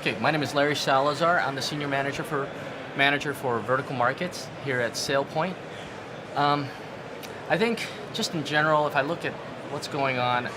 Okay, my name is Larry Salazar. I'm the senior manager for vertical markets here at SailPoint. I think just in general, if I look at what's going on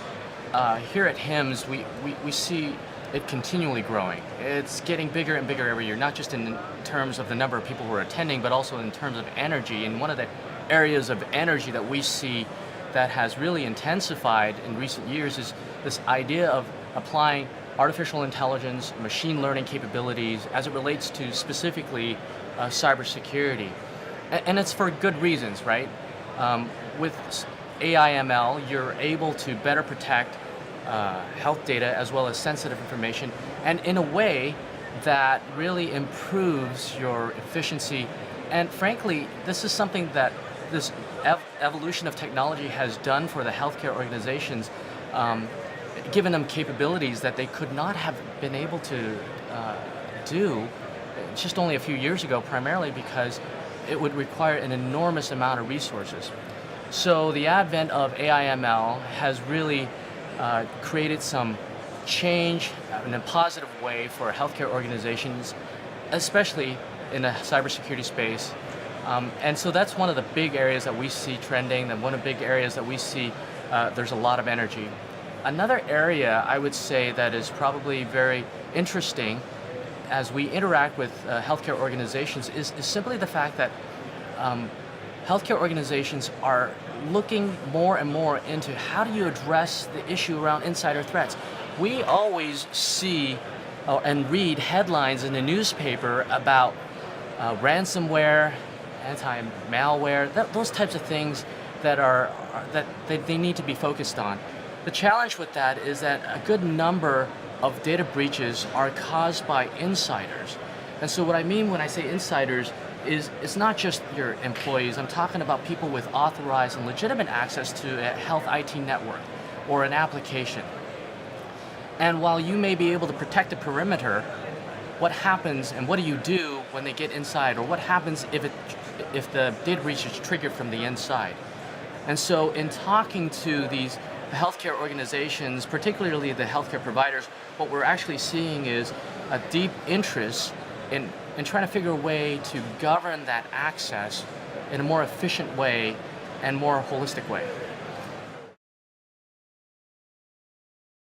here at HIMSS, we see it continually growing. It's getting bigger and bigger every year, not just in terms of the number of people who are attending, but also in terms of energy. And one of the areas of energy that we see that has really intensified in recent years is this idea of applying artificial intelligence, machine learning capabilities as it relates to specifically cybersecurity. And it's for good reasons, right? With AI/ML, you're able to better protect health data as well as sensitive information, and in a way that really improves your efficiency. And frankly, this is something that this evolution of technology has done for the healthcare organizations, given them capabilities that they could not have been able to do just only a few years ago, primarily because it would require an enormous amount of resources. So the advent of AI/ML has really created some change in a positive way for healthcare organizations, especially in the cybersecurity space. And so that's one of the big areas that we see trending, and one of the big areas that we see there's a lot of energy. Another area I would say that is probably very interesting as we interact with healthcare organizations is simply the fact that healthcare organizations are looking more and more into how do you address the issue around insider threats. We always see and read headlines in the newspaper about ransomware, anti-malware, those types of things that they need to be focused on. The challenge with that is that a good number of data breaches are caused by insiders. And so what I mean when I say insiders is it's not just your employees. I'm talking about people with authorized and legitimate access to a health IT network or an application. And while you may be able to protect the perimeter, what happens and what do you do when they get inside, or what happens if the data breach is triggered from the inside? And so in talking to these healthcare organizations, particularly the healthcare providers, what we're actually seeing is a deep interest in trying to figure a way to govern that access in a more efficient way and more holistic way.